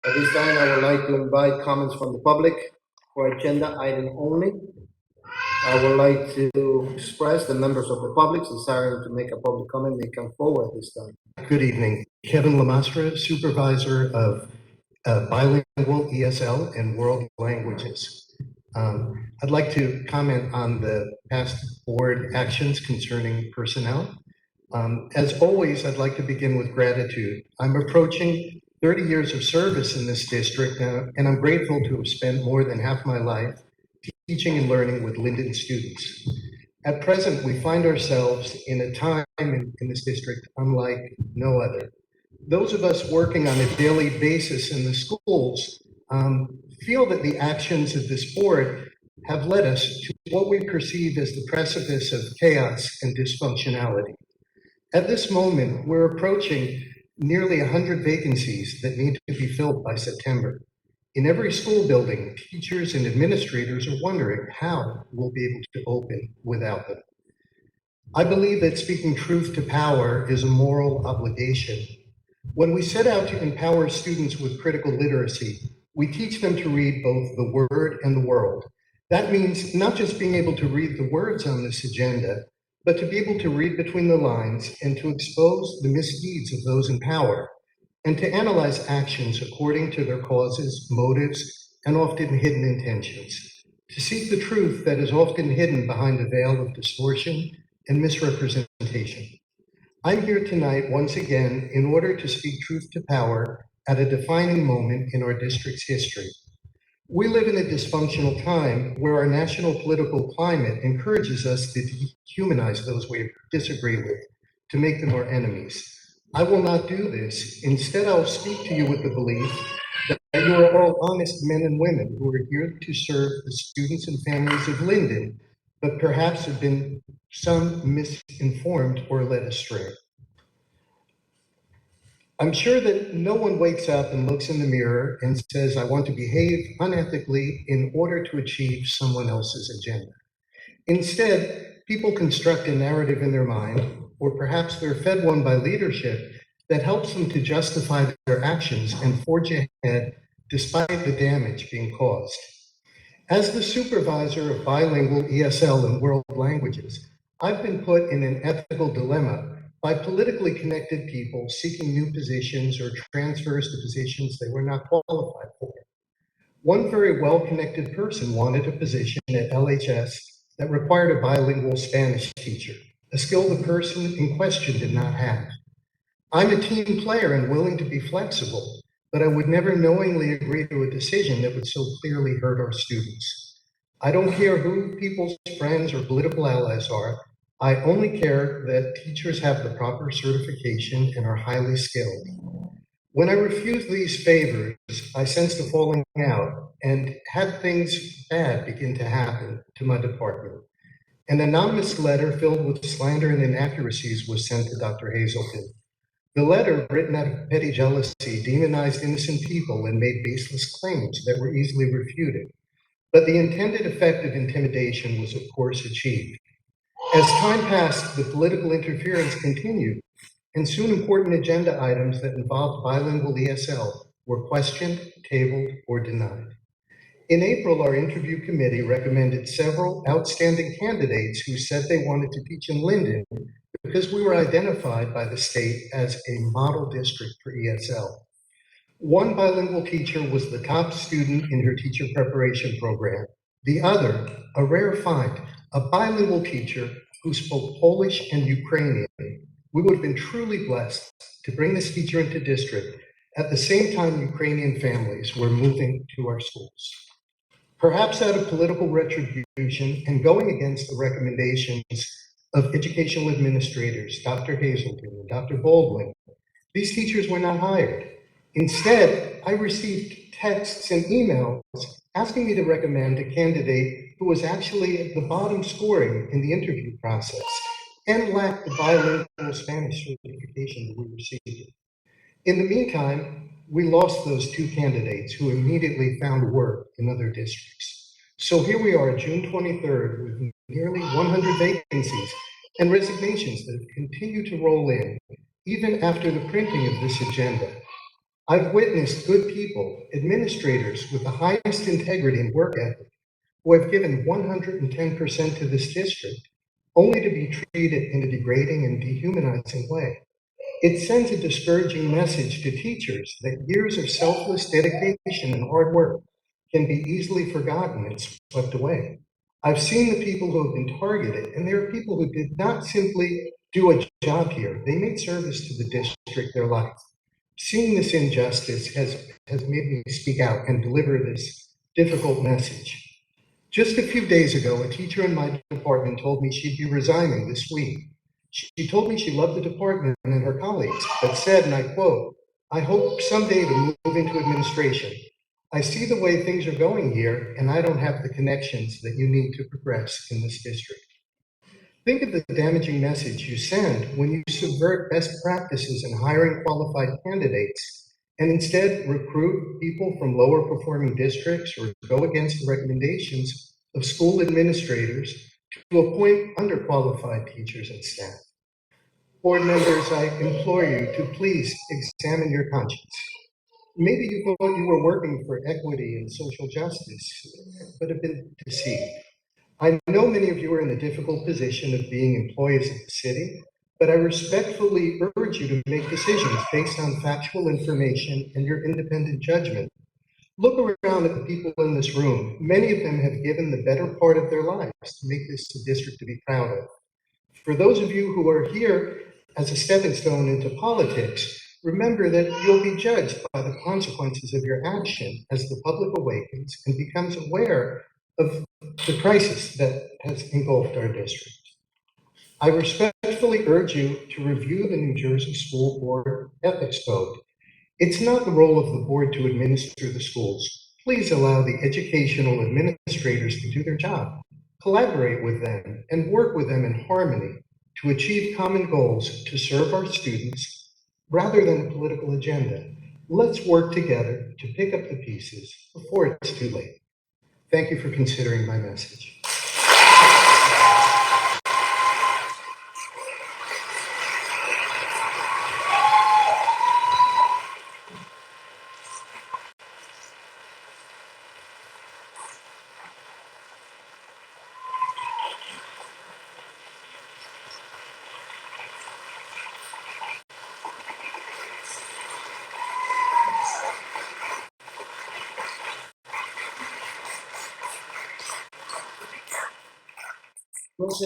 At this time, I would like to invite comments from the public for agenda item only. I would like to express the members of the public desiring to make a public comment may come forward at this time. Good evening. Kevin LaMastra, Supervisor of Bilingual ESL and World Languages. I'd like to comment on the past board actions concerning personnel. As always, I'd like to begin with gratitude. I'm approaching 30 years of service in this district, and I'm grateful to have spent more than half my life teaching and learning with Linden students. At present, we find ourselves in a time in this district unlike no other. Those of us working on a daily basis in the schools feel that the actions of this board have led us to what we perceive as the precipice of chaos and dysfunctionality. At this moment, we're approaching nearly 100 vacancies that need to be filled by September. In every school building, teachers and administrators are wondering how we'll be able to open without them. I believe that speaking truth to power is a moral obligation. When we set out to empower students with critical literacy, we teach them to read both the word and the world. That means not just being able to read the words on this agenda, but to be able to read between the lines and to expose the misdeeds of those in power, and to analyze actions according to their causes, motives, and often hidden intentions, to seek the truth that is often hidden behind a veil of distortion and misrepresentation. I'm here tonight once again in order to speak truth to power at a defining moment in our district's history. We live in a dysfunctional time where our national political climate encourages us to dehumanize those we disagree with, to make them our enemies. I will not do this. Instead, I'll speak to you with the belief that you are all honest men and women who are here to serve the students and families of Linden, but perhaps have been some misinformed or led astray. I'm sure that no one wakes up and looks in the mirror and says, I want to behave unethically in order to achieve someone else's agenda. Instead, people construct a narrative in their mind, or perhaps they're fed one by leadership that helps them to justify their actions and forge ahead despite the damage being caused. As the supervisor of bilingual ESL and world languages, I've been put in an ethical dilemma by politically connected people seeking new positions or transfers to positions they were not qualified for. One very well-connected person wanted a position at LHS that required a bilingual Spanish teacher, a skill the person in question did not have. I'm a team player and willing to be flexible, but I would never knowingly agree to a decision that would so clearly hurt our students. I don't care who people's friends or political allies are. I only care that teachers have the proper certification and are highly skilled. When I refused these favors, I sensed a falling out and had things bad begin to happen to my department. An anonymous letter filled with slander and inaccuracies was sent to Dr. Hazelton. The letter, written out of petty jealousy, demonized innocent people and made baseless claims that were easily refuted. But the intended effect of intimidation was, of course, achieved. As time passed, the political interference continued, and soon important agenda items that involved bilingual ESL were questioned, tabled, or denied. In April, our interview committee recommended several outstanding candidates who said they wanted to teach in Linden because we were identified by the state as a model district for ESL. One bilingual teacher was the top student in her teacher preparation program. The other, a rare find, a bilingual teacher who spoke Polish and Ukrainian. We would have been truly blessed to bring this teacher into district at the same time Ukrainian families were moving to our schools. Perhaps out of political retribution and going against the recommendations of educational administrators, Dr. Hazelton and Dr. Baldwin, these teachers were not hired. Instead, I received texts and emails asking me to recommend a candidate who was actually at the bottom scoring in the interview process and lacked the bilingual Spanish certification that we received. In the meantime, we lost those two candidates who immediately found work in other districts. So here we are, June 23rd, with nearly 100 vacancies and resignations that have continued to roll in, even after the printing of this agenda. I've witnessed good people, administrators with the highest integrity and work ethic, who have given 110% to this district, only to be treated in a degrading and dehumanizing way. It sends a discouraging message to teachers that years of selfless dedication and hard work can be easily forgotten and swept away. I've seen the people who have been targeted, and there are people who did not simply do a job here, they made service to the district their life. Seeing this injustice has made me speak out and deliver this difficult message. Just a few days ago, a teacher in my department told me she'd be resigning this week. She told me she loved the department and her colleagues, but said, and I quote, "I hope someday to move into administration. I see the way things are going here, and I don't have the connections that you need to progress in this district." Think of the damaging message you send when you subvert best practices in hiring qualified candidates and instead recruit people from lower performing districts or go against the recommendations of school administrators to appoint underqualified teachers and staff. Board members, I implore you to please examine your conscience. Maybe you thought you were working for equity and social justice, but have been deceived. I know many of you are in the difficult position of being employees of the city, but I respectfully urge you to make decisions based on factual information and your independent judgment. Look around at the people in this room. Many of them have given the better part of their lives to make this a district to be proud of. For those of you who are here as a stepping stone into politics, remember that you'll be judged by the consequences of your action as the public awakens and becomes aware of the crisis that has engulfed our district. I respectfully urge you to review the New Jersey School Board Ethics Code. It's not the role of the board to administer the schools. Please allow the educational administrators to do their job. Collaborate with them and work with them in harmony to achieve common goals to serve our students rather than a political agenda. Let's work together to pick up the pieces before it's too late. Thank you for considering my message.